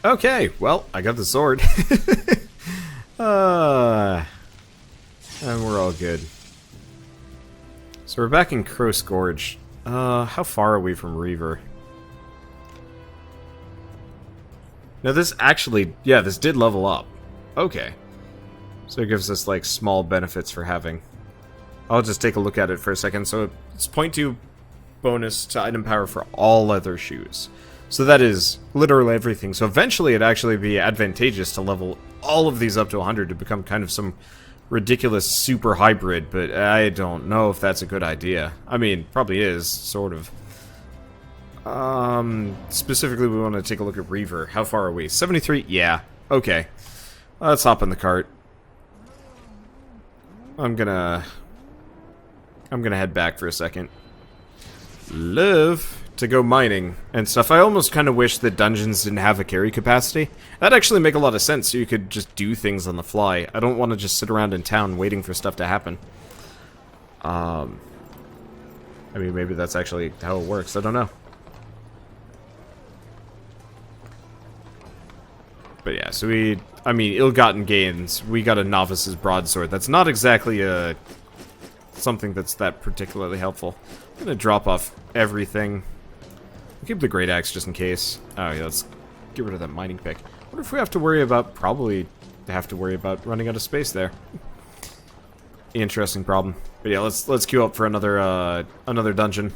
Okay, well, I got the sword. uh, and we're all good. So we're back in Crow's Gorge. How far are we from Reaver? Now this actually, yeah, this did level up. Okay. So it gives us, like, small benefits for having. I'll just take a look at it for a second. So it's 0.2 bonus to item power for all leather shoes. So that is literally everything. So eventually it'd actually be advantageous to level all of these up to 100 to become kind of some ridiculous super hybrid, but I don't know if that's a good idea. I mean, probably is, sort of. Specifically we want to take a look at Reaver. How far are we? 73? Yeah. Okay. Let's hop in the cart. I'm gonna head back for a second. Love to go mining and stuff. I almost kind of wish that dungeons didn't have a carry capacity. That'd actually make a lot of sense, so you could just do things on the fly. I don't want to just sit around in town waiting for stuff to happen. I mean, maybe that's actually how it works. I don't know. But yeah, so I mean, ill-gotten gains. We got a novice's broadsword. That's not exactly something that's that particularly helpful. I'm gonna drop off everything. I'll keep the great axe just in case. Oh yeah, let's get rid of that mining pick. I wonder if we have to worry about, probably have to worry about running out of space there. Interesting problem. But yeah, let's queue up for another dungeon.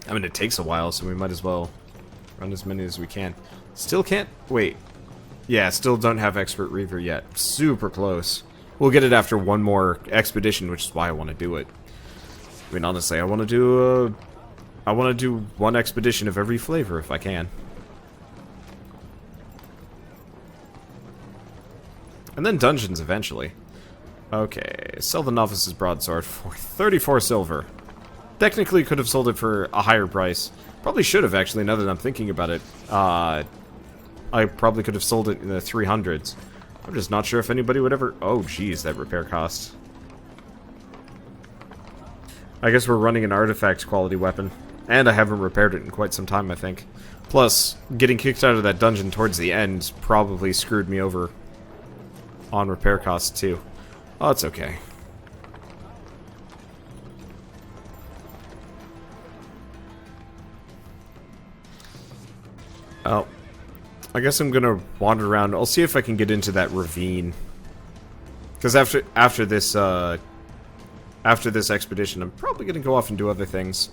I mean, it takes a while, so we might as well run as many as we can. Still can't... Wait. Yeah, still don't have Expert Reaver yet. Super close. We'll get it after one more expedition, which is why I want to do it. I mean, honestly, I want to do one expedition of every flavor if I can. And then dungeons eventually. Okay, sell the Novice's Broadsword for 34 silver. Technically could have sold it for a higher price. Probably should have, actually, now that I'm thinking about it. I probably could have sold it in the 300s. I'm just not sure if anybody would ever... Oh, geez, that repair cost. I guess we're running an artifact quality weapon. And I haven't repaired it in quite some time, I think. Plus, getting kicked out of that dungeon towards the end probably screwed me over on repair costs, too. Oh, it's okay. Oh, I guess I'm gonna wander around. I'll see if I can get into that ravine. Because after this expedition, I'm probably gonna go off and do other things.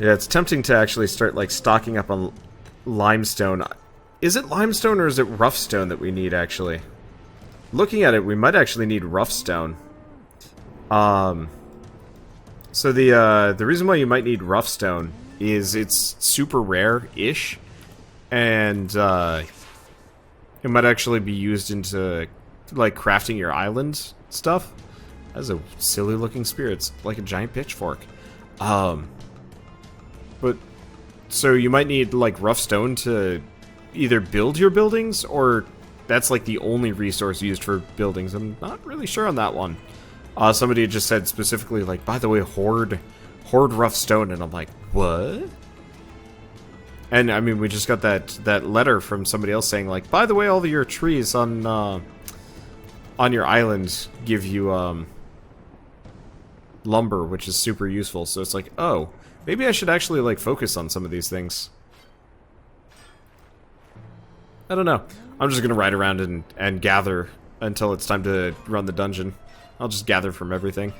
Yeah, it's tempting to actually start like stocking up on limestone. Is it limestone or is it rough stone that we need actually? Looking at it, we might actually need rough stone. So the reason why you might need rough stone is it's super rare-ish, and it might actually be used into like crafting your island stuff. That's a silly-looking spear. It's like a giant pitchfork. But so you might need like rough stone to either build your buildings, or that's like the only resource used for buildings. I'm not really sure on that one. Somebody had just said specifically, like, by the way, hoard rough stone, and I'm like, what? And I mean, we just got that letter from somebody else saying, like, by the way, all of your trees on your island give you lumber, which is super useful. So it's like, oh, maybe I should actually like focus on some of these things. I don't know. I'm just gonna ride around and gather until it's time to run the dungeon. I'll just gather from everything.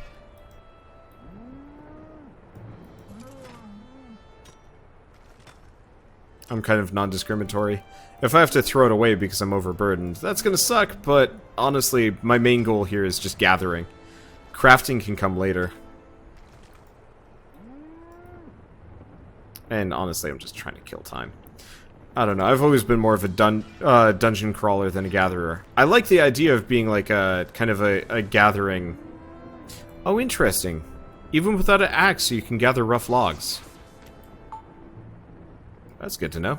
I'm kind of non-discriminatory. If I have to throw it away because I'm overburdened, that's gonna suck, but honestly, my main goal here is just gathering. Crafting can come later. And honestly, I'm just trying to kill time. I don't know, I've always been more of a dungeon crawler than a gatherer. I like the idea of being like a kind of a gathering... Oh, interesting. Even without an axe, you can gather rough logs. That's good to know.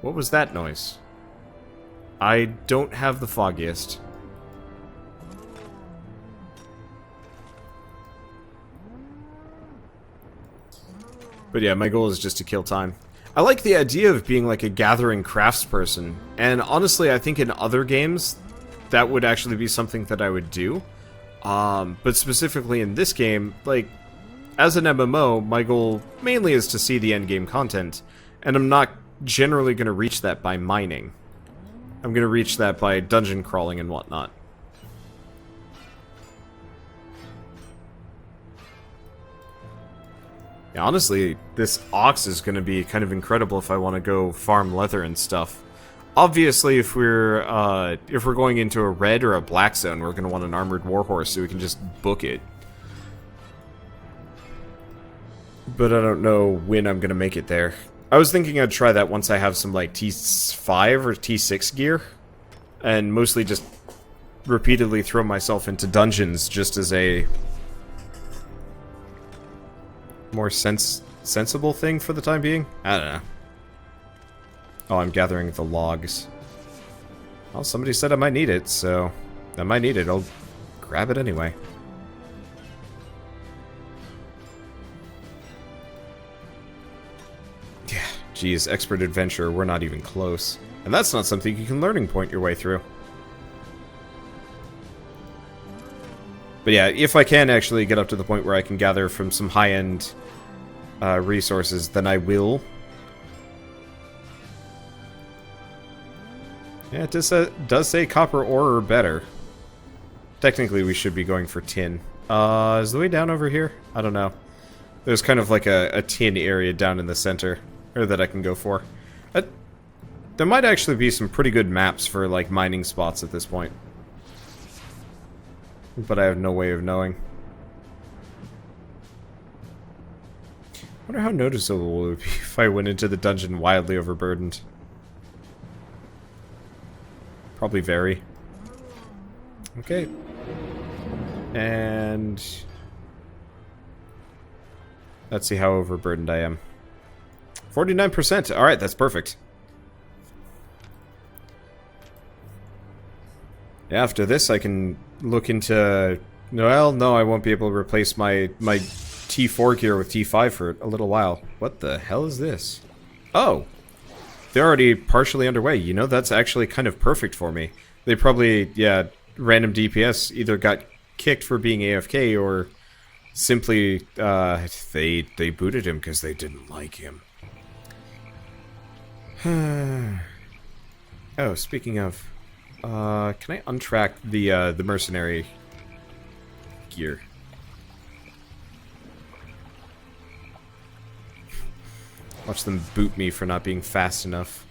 What was that noise? I don't have the foggiest. But yeah, my goal is just to kill time. I like the idea of being like a gathering craftsperson, and honestly, I think in other games, that would actually be something that I would do. But specifically in this game, like, as an MMO, my goal mainly is to see the endgame content, and I'm not generally going to reach that by mining. I'm going to reach that by dungeon crawling and whatnot. Yeah, honestly, this ox is going to be kind of incredible if I want to go farm leather and stuff. Obviously, if we're going into a red or a black zone, we're going to want an armored warhorse so we can just book it. But I don't know when I'm going to make it there. I was thinking I'd try that once I have some, like, T5 or T6 gear. And mostly just repeatedly throw myself into dungeons just as a more sensible thing for the time being? I don't know. Oh, I'm gathering the logs. Well, somebody said I might need it, so I might need it. I'll grab it anyway. Yeah, geez, expert adventurer, we're not even close. And that's not something you can learning point your way through. But yeah, if I can actually get up to the point where I can gather from some high-end resources, then I will. Yeah, it does say copper ore or better. Technically, we should be going for tin. Is the way down over here? I don't know. There's kind of like a tin area down in the center, or that I can go for. There might actually be some pretty good maps for, like, mining spots at this point. But I have no way of knowing. I wonder how noticeable it would be if I went into the dungeon wildly overburdened. Probably very. Okay. And let's see how overburdened I am. 49%. Alright, that's perfect. After this, I can look into... Well, no, I won't be able to replace my T4 gear with T5 for a little while. What the hell is this? Oh! They're already partially underway. You know, that's actually kind of perfect for me. They probably, yeah, random DPS either got kicked for being AFK or simply, they booted him because they didn't like him. Oh, speaking of... can I untrack the mercenary gear? Watch them boot me for not being fast enough.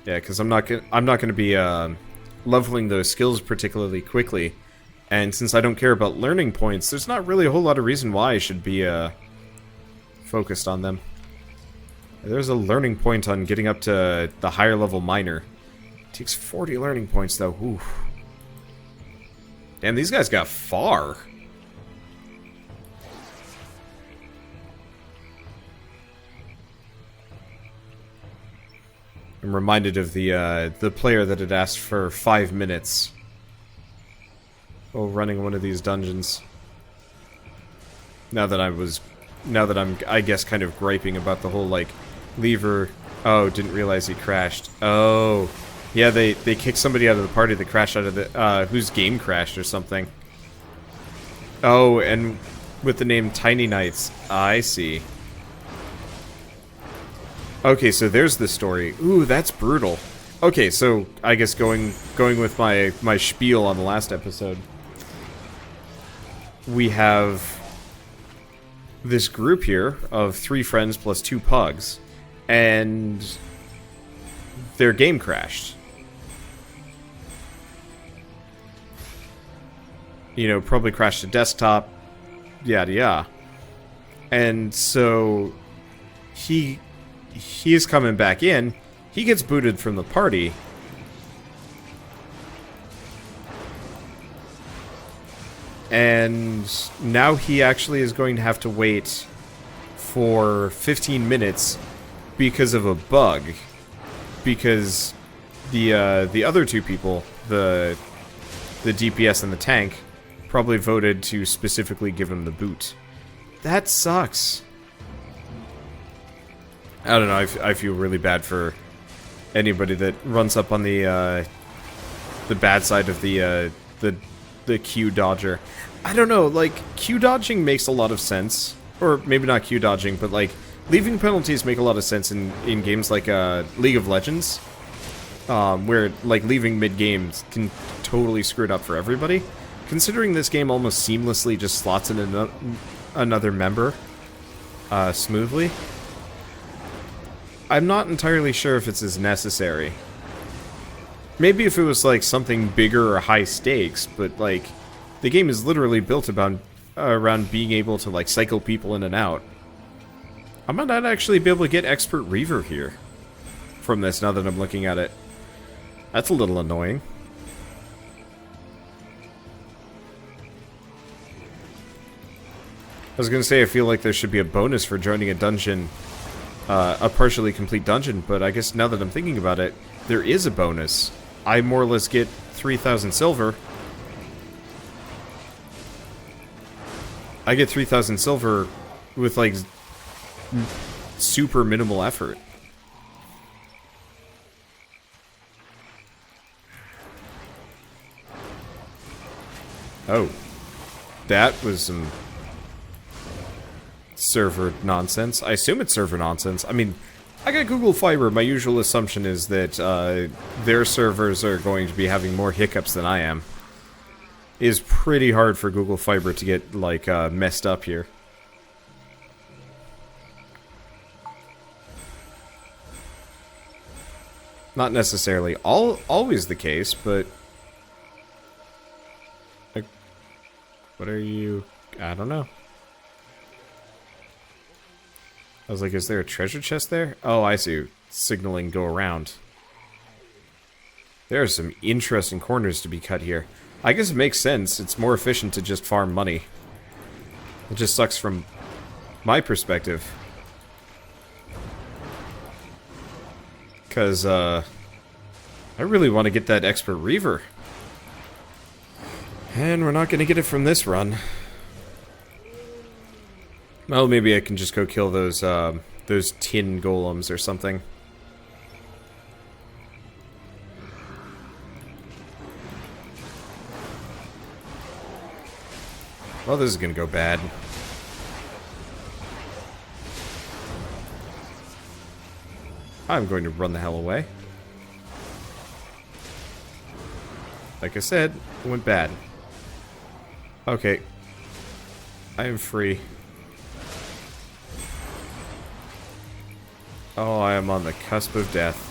Yeah, because I'm not gonna be leveling those skills particularly quickly, and since I don't care about learning points, there's not really a whole lot of reason why I should be focused on them. There's a learning point on getting up to the higher level miner. It takes 40 learning points though. Oof. Damn, these guys got far. I'm reminded of the player that had asked for 5 minutes while running one of these dungeons. Now that I'm, I guess, kind of griping about the whole, like, Reaver. Oh, didn't realize he crashed. Oh, yeah, they kicked somebody out of the party that crashed out of the, whose game crashed or something. Oh, and with the name Tiny Knights. I see. Okay, so there's the story. Ooh, that's brutal. Okay, so I guess going with my spiel on the last episode, we have this group here of 3 friends plus 2 pugs, and their game crashed. You know, probably crashed a desktop, yada yada. And so he's coming back in. He gets booted from the party. And now he actually is going to have to wait for 15 minutes because of a bug. Because the other 2 people, the DPS and the tank, probably voted to specifically give him the boot. That sucks. I don't know, I feel really bad for anybody that runs up on the bad side of the Q dodger. I don't know, like, Q dodging makes a lot of sense. Or maybe not Q dodging, but like, leaving penalties make a lot of sense in games like League of Legends. Where, like, leaving mid-game can totally screw it up for everybody. Considering this game almost seamlessly just slots in another member smoothly, I'm not entirely sure if it's as necessary. Maybe if it was, like, something bigger or high stakes, but, like, the game is literally built around being able to, like, cycle people in and out. I might not actually be able to get Expert Reaver here from this, now that I'm looking at it. That's a little annoying. I was gonna say, I feel like there should be a bonus for joining a dungeon, a partially complete dungeon, but I guess now that I'm thinking about it, there is a bonus. I more or less get 3,000 silver. I get 3,000 silver with, like, super minimal effort. Oh. That was some server nonsense. I assume it's server nonsense. I mean, I got Google Fiber. My usual assumption is that their servers are going to be having more hiccups than I am. It is pretty hard for Google Fiber to get, like, messed up here. Not necessarily always the case, but... Like, what are you... I don't know. I was like, is there a treasure chest there? Oh, I see. Signaling go around. There are some interesting corners to be cut here. I guess it makes sense. It's more efficient to just farm money. It just sucks from my perspective. Because, I really want to get that Expert Reaver. And we're not going to get it from this run. Well, maybe I can just go kill those tin golems or something. Well, this is gonna go bad. I'm going to run the hell away. Like I said, it went bad. Okay. I am free. Oh, I am on the cusp of death.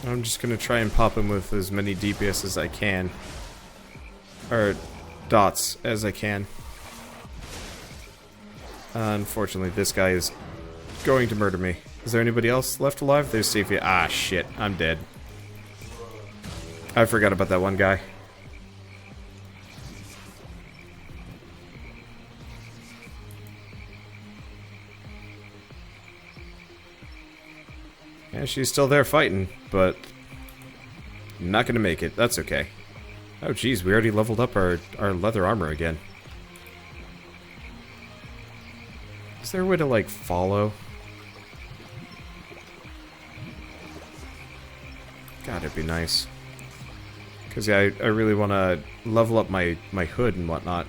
I'm just gonna try and pop him with as many DPS as I can. Or dots as I can. Unfortunately, this guy is going to murder me. Is there anybody else left alive? There's Safia. Ah, shit. I'm dead. I forgot about that one guy. Yeah, she's still there fighting, but not gonna make it. That's okay. Oh, geez, we already leveled up our leather armor again. Is there a way to, like, follow? God, it'd be nice. Because, yeah, I really want to level up my hood and whatnot.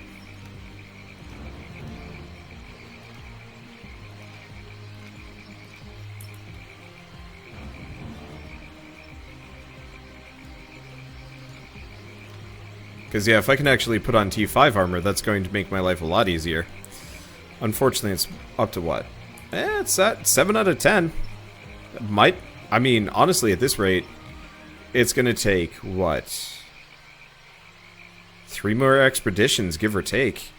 Because, yeah, if I can actually put on T5 armor, that's going to make my life a lot easier. Unfortunately, it's up to what? It's at 7 out of 10. Might... I mean, honestly, at this rate, it's going to take, what? 3 more expeditions, give or take.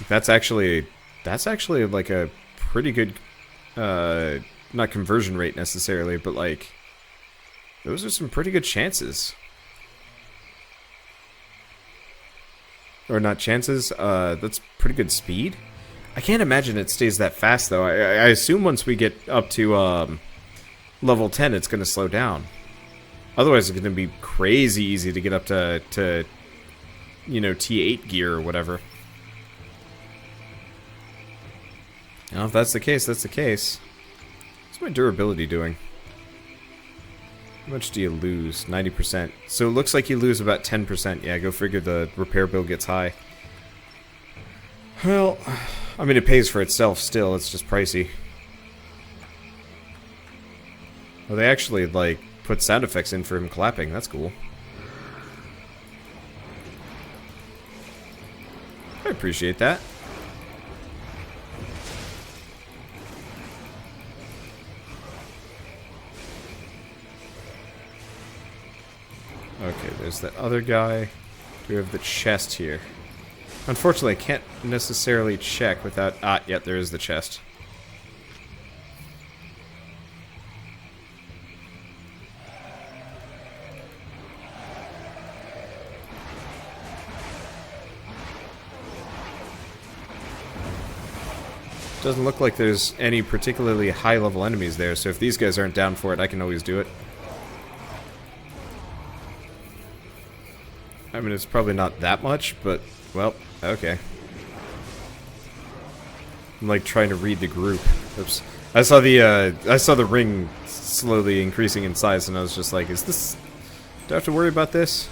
That's actually like a pretty good not conversion rate necessarily, but like, those are some pretty good chances. Or not chances, that's pretty good speed. I can't imagine it stays that fast, though. I assume once we get up to level 10, it's going to slow down. Otherwise, it's going to be crazy easy to get up to you know, T8 gear or whatever. Now, if that's the case, that's the case. What's my durability doing? How much do you lose? 90%. So it looks like you lose about 10%. Yeah, go figure the repair bill gets high. Well, I mean, it pays for itself still. It's just pricey. Well, they actually, like, put sound effects in for him clapping. That's cool. I appreciate that. Okay, there's that other guy. We have the chest here. Unfortunately, I can't necessarily check without... Ah, yeah, there is the chest. Doesn't look like there's any particularly high-level enemies there, so if these guys aren't down for it, I can always do it. I mean, it's probably not that much, but, well, okay. I'm, like, trying to read the group. Oops. I saw the ring slowly increasing in size, and I was just like, is this... do I have to worry about this?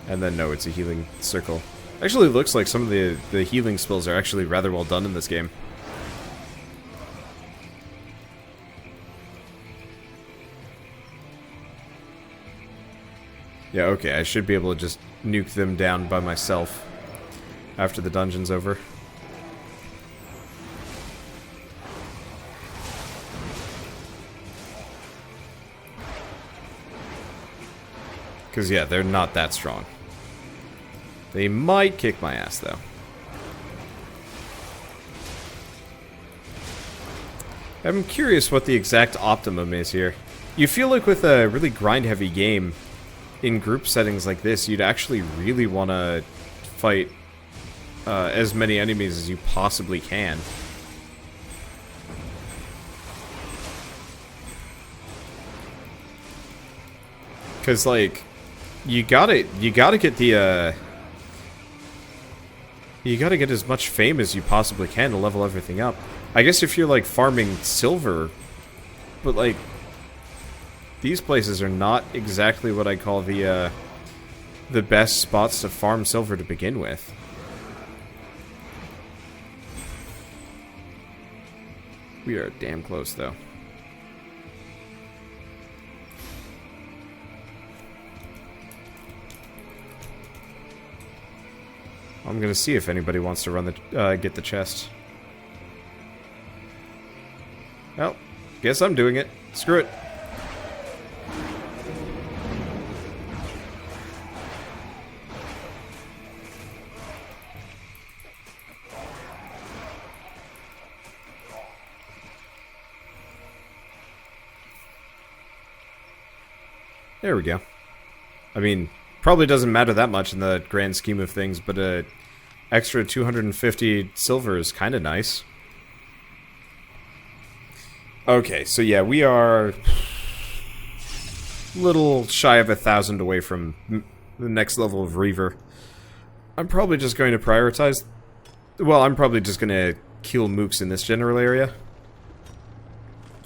And then, no, it's a healing circle. Actually, it looks like some of the healing spells are actually rather well done in this game. Yeah, okay, I should be able to just nuke them down by myself after the dungeon's over. Because, yeah, they're not that strong. They might kick my ass, though. I'm curious what the exact optimum is here. You feel like with a really grind-heavy game, in group settings like this, you'd actually really want to fight as many enemies as you possibly can. Because, like, you gotta get the, you gotta get as much fame as you possibly can to level everything up. I guess if you're, like, farming silver, but, like, these places are not exactly what I call the best spots to farm silver to begin with. We are damn close, though. I'm gonna see if anybody wants to run the get the chest. Well, guess I'm doing it. Screw it. There we go. I mean, probably doesn't matter that much in the grand scheme of things, but extra 250 silver is kind of nice. Okay, so yeah, we are a little shy of 1,000 away from the next level of Reaver. I'm probably just going to prioritize... Well, I'm probably just going to kill mooks in this general area.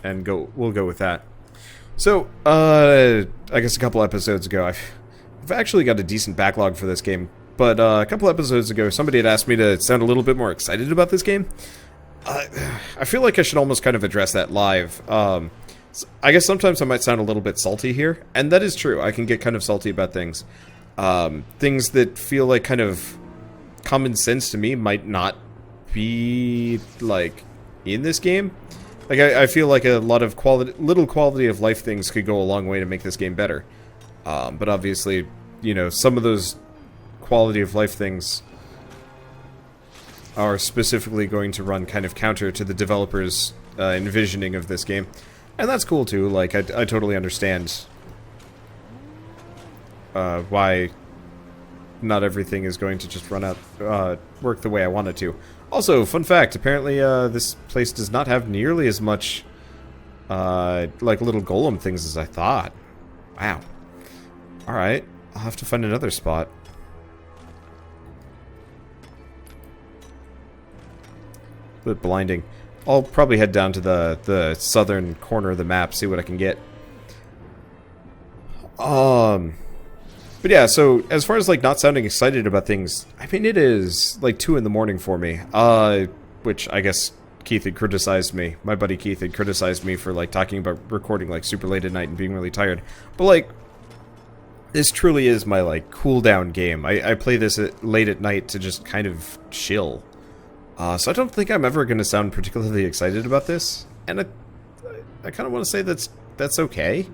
And we'll go with that. So, I guess a couple episodes ago, I've actually got a decent backlog for this game, but a couple episodes ago, somebody had asked me to sound a little bit more excited about this game. I feel like I should almost kind of address that live. I guess sometimes I might sound a little bit salty here, and that is true. I can get kind of salty about things. Things that feel like kind of common sense to me might not be, like, in this game. Like, I feel like a lot of little quality of life things could go a long way to make this game better. But obviously, you know, some of those quality of life things are specifically going to run kind of counter to the developer's envisioning of this game. And that's cool too, like, I totally understand why not everything is going to just run out, work the way I want it to. Also, fun fact, apparently this place does not have nearly as much, like, little golem things as I thought. Wow. Alright, I'll have to find another spot. A bit blinding. I'll probably head down to the southern corner of the map, see what I can get. But yeah, so as far as like not sounding excited about things, I mean it is like 2 in the morning for me. Which I guess Keith had criticized me. My buddy Keith had criticized me for like talking about recording like super late at night and being really tired. But like, this truly is my like cool down game. I play this late at night to just kind of chill. So I don't think I'm ever going to sound particularly excited about this, and I kind of want to say that's okay.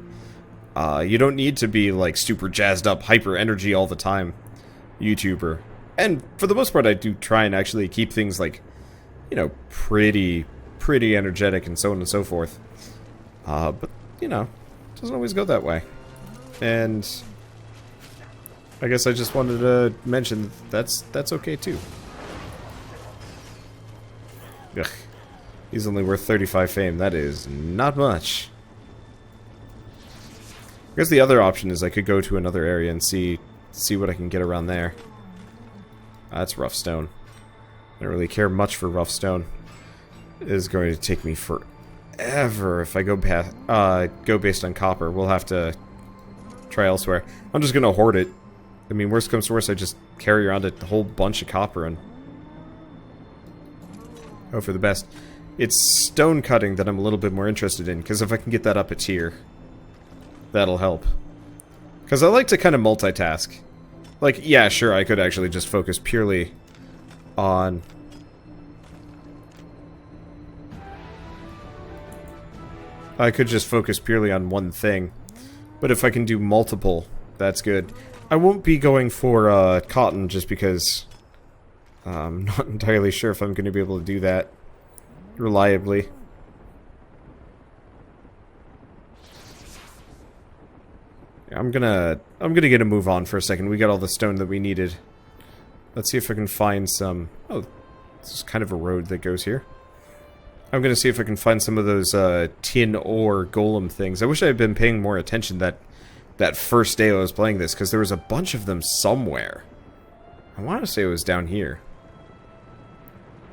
You don't need to be like super jazzed up, hyper energy all the time, YouTuber. And for the most part, I do try and actually keep things like, you know, pretty energetic and so on and so forth. But you know, it doesn't always go that way. And I guess I just wanted to mention that's okay too. Ugh. He's only worth 35 fame. That is not much. I guess the other option is I could go to another area and see what I can get around there. That's rough stone. I don't really care much for rough stone. It is going to take me forever if I go based on copper. We'll have to try elsewhere. I'm just gonna hoard it. I mean, worst comes to worst, I just carry around a whole bunch of copper and hope for the best. It's stone cutting that I'm a little bit more interested in, because if I can get that up a tier, that'll help. Because I like to kind of multitask. Like, yeah, sure, I could actually just focus purely on... I could just focus purely on one thing. But if I can do multiple, that's good. I won't be going for cotton just because... I'm not entirely sure if I'm going to be able to do that reliably. Yeah, I'm gonna get a move on for a second. We got all the stone that we needed. Let's see if I can find some... Oh, this is kind of a road that goes here. I'm gonna see if I can find some of those tin ore golem things. I wish I had been paying more attention that first day I was playing this, because there was a bunch of them somewhere. I want to say it was down here.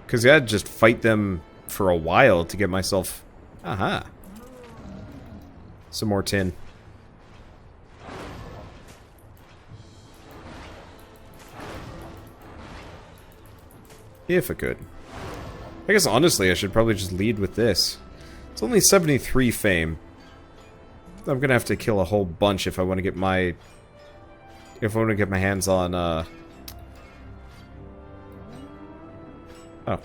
Because I had to just fight them for a while to get myself... Aha. Some more tin. If I could. I guess honestly I should probably just lead with this. It's only 73 fame. I'm gonna have to kill a whole bunch if I want to get my... If I want to get my hands on, Oh.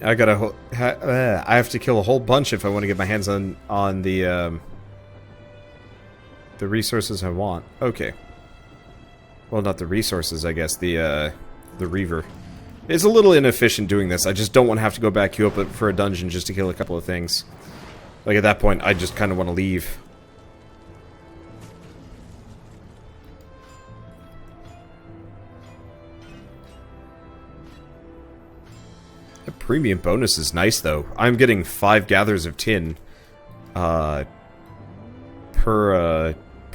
I gotta... I have to kill a whole bunch if I want to get my hands on the resources I want. Okay. Well, not the resources, I guess. The Reaver. It's a little inefficient doing this. I just don't want to have to go back queue up for a dungeon just to kill a couple of things. Like, at that point, I just kind of want to leave. The premium bonus is nice, though. I'm getting 5 gathers of tin. Per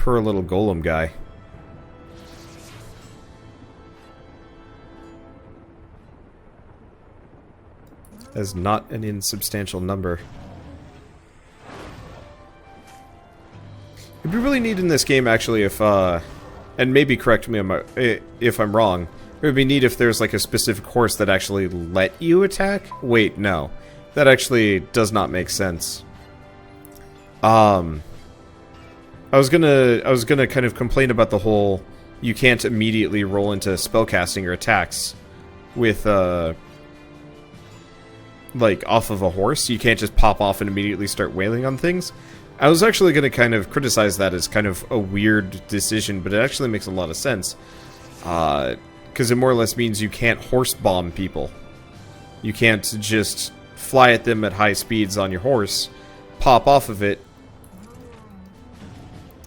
little golem guy. That's not an insubstantial number. It'd be really neat in this game, actually, if, and maybe correct me if I'm wrong, it would be neat if there's, like, a specific horse that actually let you attack? Wait, no. That actually does not make sense. I was gonna kind of complain about the whole, you can't immediately roll into spellcasting or attacks with, like, off of a horse. You can't just pop off and immediately start wailing on things. I was actually going to kind of criticize that as kind of a weird decision, but it actually makes a lot of sense. Because it more or less means you can't horse bomb people. You can't just fly at them at high speeds on your horse, pop off of it,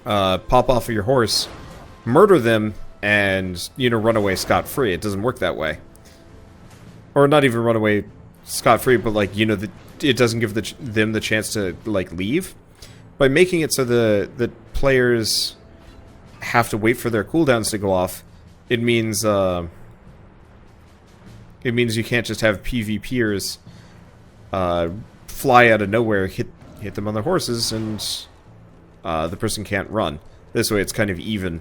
pop off of your horse, murder them, and, you know, run away scot-free. It doesn't work that way. Or not even run away scot-free, but, like, you know, it doesn't give them the chance to, like, leave. By making it so the players have to wait for their cooldowns to go off, it means you can't just have PvPers fly out of nowhere, hit them on their horses, and the person can't run. This way it's kind of even.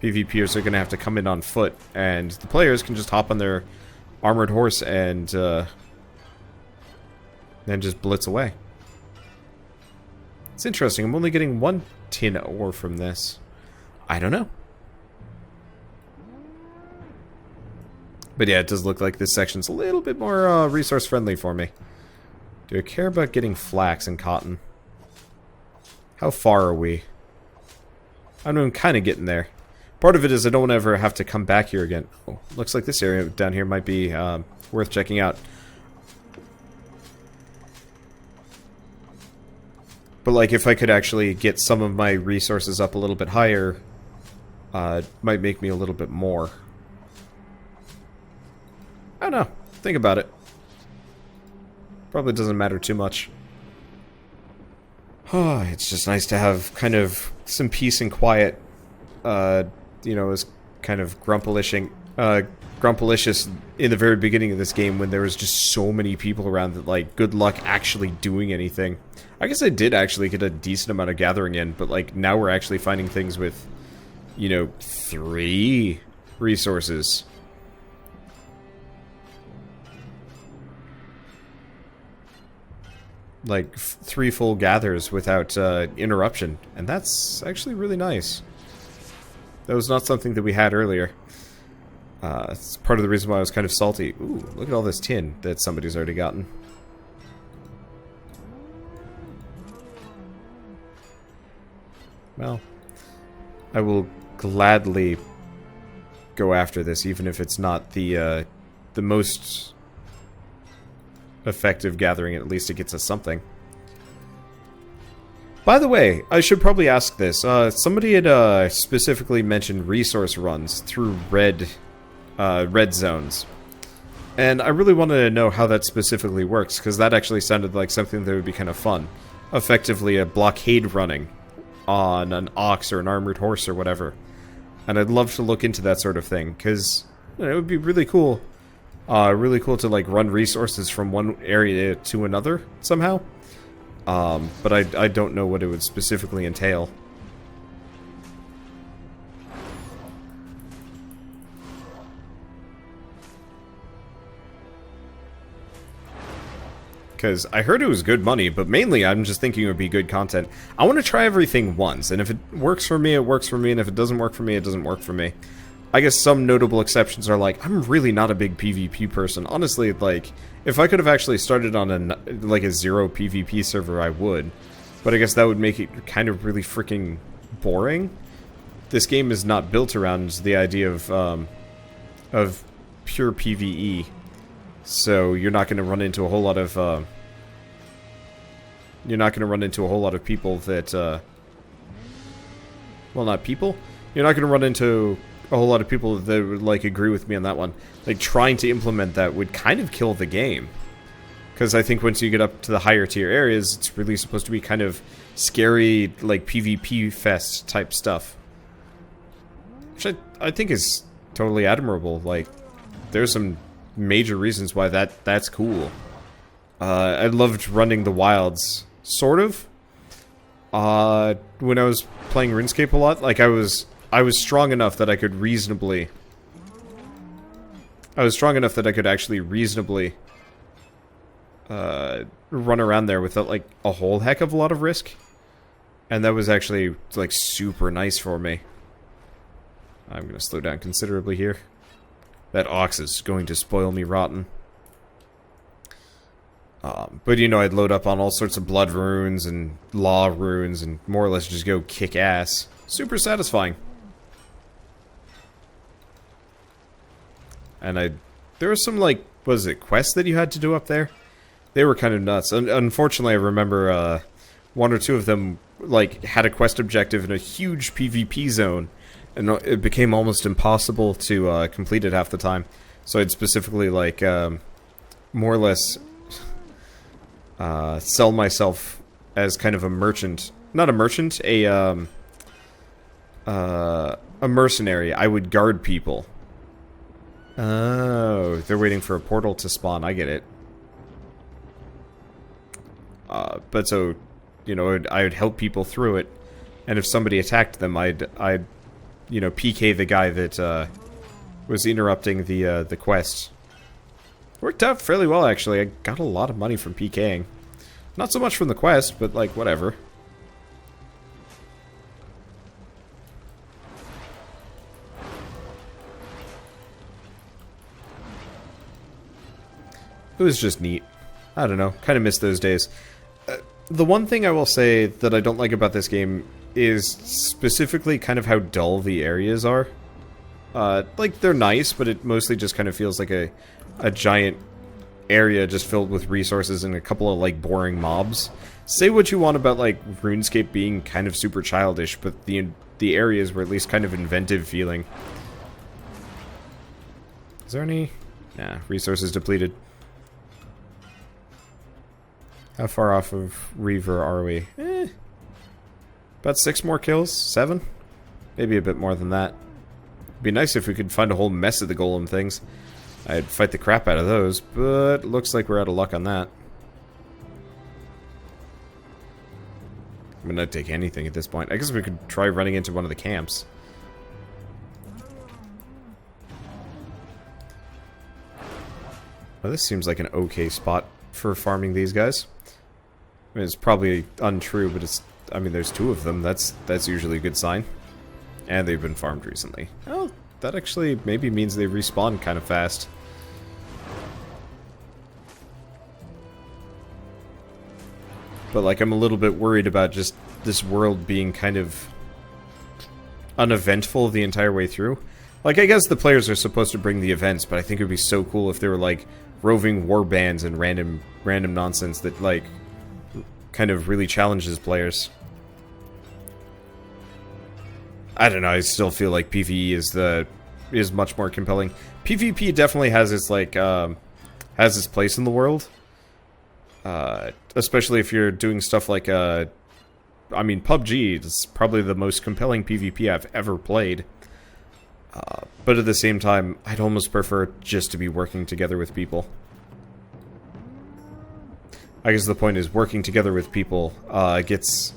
PvPers are going to have to come in on foot, and the players can just hop on their armored horse and then just blitz away. It's interesting. I'm only getting 1 tin ore from this. I don't know. But yeah, it does look like this section's a little bit more resource friendly for me. Do I care about getting flax and cotton? How far are we? I'm kind of getting there. Part of it is I don't ever have to come back here again. Oh, looks like this area down here might be worth checking out. But like, if I could actually get some of my resources up a little bit higher, it might make me a little bit more. I don't know. Think about it. Probably doesn't matter too much. Oh, it's just nice to have kind of some peace and quiet. You know, as kind of grumpalicious in the very beginning of this game when there was just so many people around that, like, good luck actually doing anything. I guess I did actually get a decent amount of gathering in, but, like, now we're actually finding things with, you know, 3 resources. Like, 3 full gathers without interruption, and that's actually really nice. That was not something that we had earlier. It's part of the reason why I was kind of salty. Ooh, look at all this tin that somebody's already gotten. Well, I will gladly go after this, even if it's not the most effective gathering. At least it gets us something. By the way, I should probably ask this. Somebody had specifically mentioned resource runs through red zones. And I really wanted to know how that specifically works, because that actually sounded like something that would be kind of fun. Effectively a blockade running on an ox or an armored horse or whatever. And I'd love to look into that sort of thing, because you know, it would be really cool. Really cool to, like, run resources from one area to another somehow. But I don't know what it would specifically entail. Because I heard it was good money, but mainly I'm just thinking it would be good content. I want to try everything once, and if it works for me, it works for me, and if it doesn't work for me, it doesn't work for me. I guess some notable exceptions are, like, I'm really not a big PvP person. Honestly, like, if I could have actually started on a 0 PvP server, I would. But I guess that would make it kind of really freaking boring. This game is not built around the idea of pure PvE. So you're not going to run into a whole lot of people that well, not people. You're not going to run into a whole lot of people that would, like, agree with me on that one. Like, trying to implement that would kind of kill the game. Because I think once you get up to the higher tier areas, it's really supposed to be kind of scary, like, PvP fest type stuff. Which I think is totally admirable. Like, there's some major reasons why that's cool. I loved running the wilds, sort of. When I was playing RuneScape a lot, like, I was strong enough that I could reasonably... I was strong enough that I could actually reasonably run around there without, like, a whole heck of a lot of risk. And that was actually, like, super nice for me. I'm gonna slow down considerably here. That ox is going to spoil me rotten. But, you know, I'd load up on all sorts of blood runes and law runes and more or less just go kick ass. Super satisfying. And there was some, like, was it quests that you had to do up there? They were kind of nuts. Unfortunately, I remember one or two of them, like, had a quest objective in a huge PvP zone, and it became almost impossible to complete it half the time. So I'd specifically, like, more or less sell myself as kind of a merchant. Not a merchant, a mercenary. I would guard people. Oh, they're waiting for a portal to spawn. I get it. But so, you know, I would help people through it, and if somebody attacked them, I'd you know, PK the guy that was interrupting the quest. Worked out fairly well, actually. I got a lot of money from PKing. Not so much from the quest, but, like, whatever. It was just neat. I don't know. Kind of miss those days. The one thing I will say that I don't like about this game is specifically kind of how dull the areas are. Like, they're nice, but it mostly just kind of feels like a giant area just filled with resources and a couple of, like, boring mobs. Say what you want about, like, RuneScape being kind of super childish, but the areas were at least kind of inventive feeling. Is there any? Nah, resources depleted. How far off of Reaver are we? About 6 more kills? 7? Maybe a bit more than that. It'd be nice if we could find a whole mess of the golem things. I'd fight the crap out of those, but looks like we're out of luck on that. I'm gonna take anything at this point. I guess we could try running into one of the camps. Well, this seems like an okay spot for farming these guys. I mean, it's probably untrue, but it's... I mean, there's 2 of them. That's usually a good sign. And they've been farmed recently. Oh, that actually maybe means they respawn kind of fast. But, like, I'm a little bit worried about just this world being kind of uneventful the entire way through. Like, I guess the players are supposed to bring the events, but I think it would be so cool if they were, like, roving war bands and random nonsense that, like, kind of really challenges players. I don't know, I still feel like PvE is much more compelling. PvP definitely has its, like, has its place in the world. Especially if you're doing stuff like, I mean, PUBG is probably the most compelling PvP I've ever played. But at the same time, I'd almost prefer just to be working together with people. I guess the point is, working together with people gets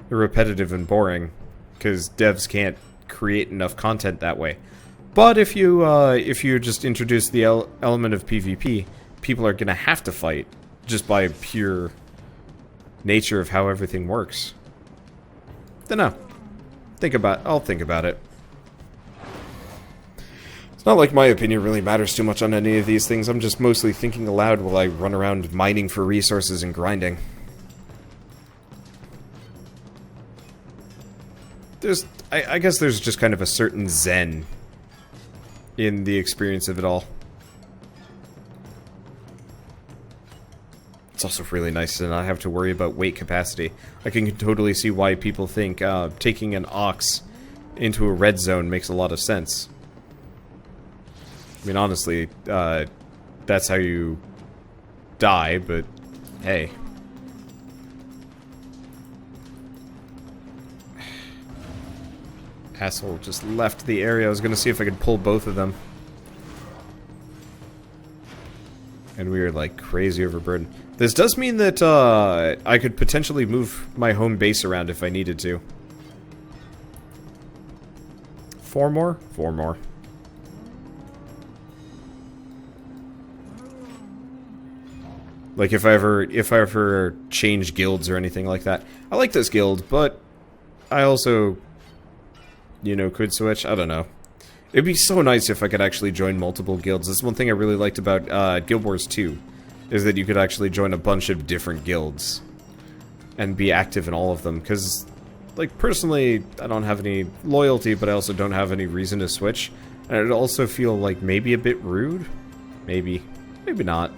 repetitive and boring, because devs can't create enough content that way. But if you just introduce the element of PvP, people are gonna have to fight, just by pure nature of how everything works. Dunno. I'll think about it. It's not like my opinion really matters too much on any of these things. I'm just mostly thinking aloud while I run around mining for resources and grinding. I guess there's just kind of a certain zen in the experience of it all. It's also really nice to not have to worry about weight capacity. I can totally see why people think taking an ox into a red zone makes a lot of sense. I mean, honestly, that's how you die, but hey. Asshole just left the area. I was gonna see if I could pull both of them. And we are, like, crazy overburdened. This does mean that, I could potentially move my home base around if I needed to. 4 more? 4 more. Like, if I ever change guilds or anything like that. I like this guild, but I also, you know, could switch. I don't know. It'd be so nice if I could actually join multiple guilds. That's one thing I really liked about Guild Wars 2. is that you could actually join a bunch of different guilds and be active in all of them. Because, like, personally, I don't have any loyalty, but I also don't have any reason to switch. And it'd also feel like maybe a bit rude. Maybe. Maybe not.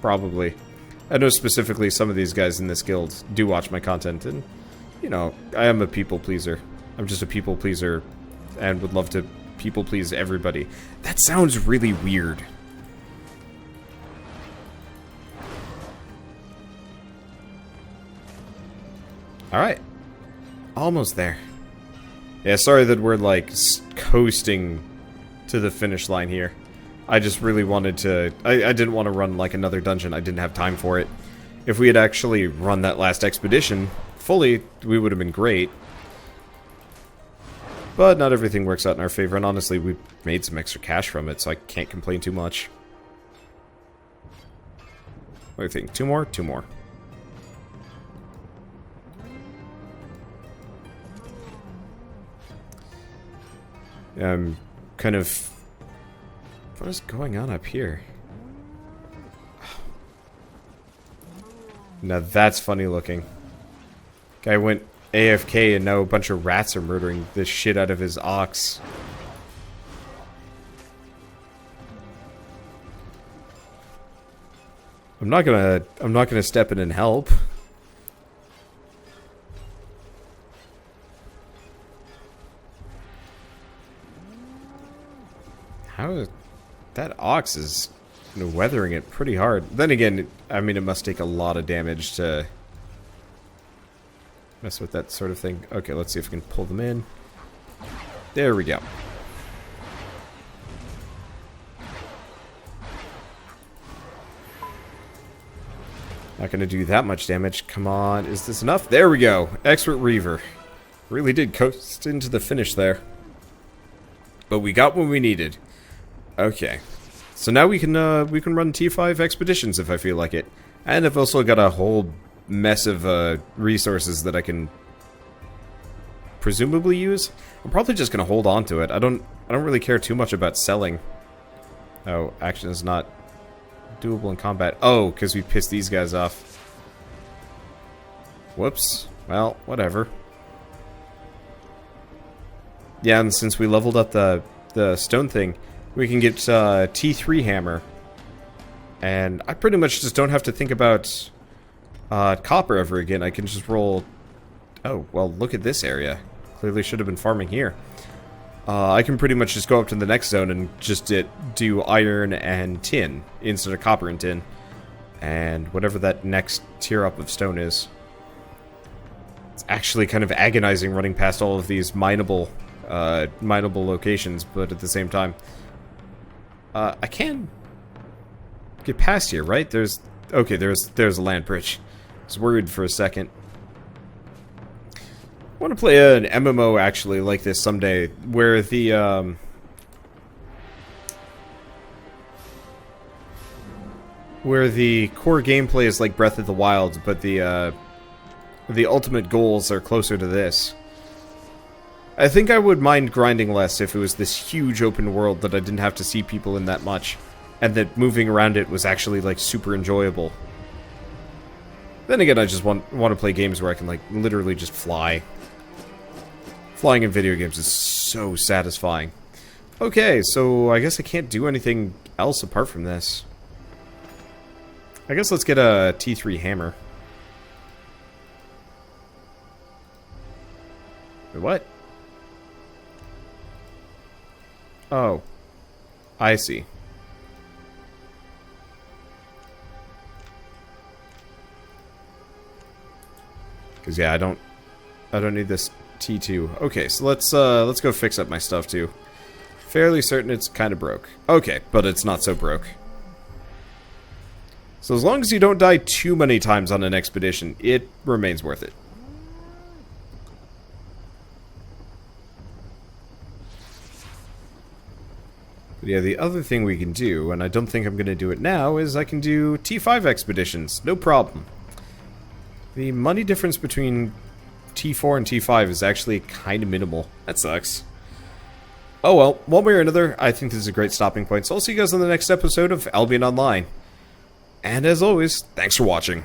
Probably. I know specifically some of these guys in this guild do watch my content, and, you know, I am a people pleaser. I'm just a people pleaser and would love to people please everybody. That sounds really weird. Alright. Almost there. Yeah, sorry that we're, like, coasting to the finish line here. I just really wanted to... I didn't want to run, like, another dungeon. I didn't have time for it. If we had actually run that last expedition fully, we would have been great. But not everything works out in our favor, and honestly, we made some extra cash from it, so I can't complain too much. What do you think? 2 more? 2 more. Kind of... What is going on up here? Now that's funny looking. Guy went AFK and now a bunch of rats are murdering the shit out of his ox. I'm not gonna step in and help. How that ox is, you know, weathering it pretty hard. Then again, I mean, it must take a lot of damage to mess with that sort of thing. Okay, let's see if we can pull them in. There we go. Not gonna do that much damage. Come on, is this enough? There we go. Expert Reaver. Really did coast into the finish there. But we got what we needed. Okay. So now we can run T5 expeditions if I feel like it. And I've also got a whole mess of resources that I can presumably use. I'm probably just gonna hold on to it. I don't really care too much about selling. Oh, action is not doable in combat. Oh, because we pissed these guys off. Whoops. Well, whatever. Yeah, and since we leveled up the stone thing, we can get T3 hammer. And I pretty much just don't have to think about copper ever again. I can just roll... Oh, well, look at this area. Clearly should have been farming here. I can pretty much just go up to the next zone and just do iron and tin instead of copper and tin. And whatever that next tier up of stone is. It's actually kind of agonizing running past all of these mineable locations, but at the same time... I can get past here, right? Okay, there's a land bridge. I was worried for a second. I want to play an MMO actually like this someday, where the core gameplay is like Breath of the Wild, but the ultimate goals are closer to this. I think I would mind grinding less if it was this huge open world that I didn't have to see people in that much, and that moving around it was actually, like, super enjoyable. Then again, I just want to play games where I can, like, literally just fly. Flying in video games is so satisfying. Okay, so I guess I can't do anything else apart from this. I guess let's get a T3 hammer. Wait, what? Oh. I see. Cause yeah, I don't need this T2. Okay, so let's go fix up my stuff too. Fairly certain it's kind of broke. Okay, but it's not so broke. So as long as you don't die too many times on an expedition, it remains worth it. But yeah, the other thing we can do, and I don't think I'm going to do it now, is I can do T5 expeditions. No problem. The money difference between T4 and T5 is actually kind of minimal. That sucks. Oh well, one way or another, I think this is a great stopping point. So I'll see you guys on the next episode of Albion Online. And as always, thanks for watching.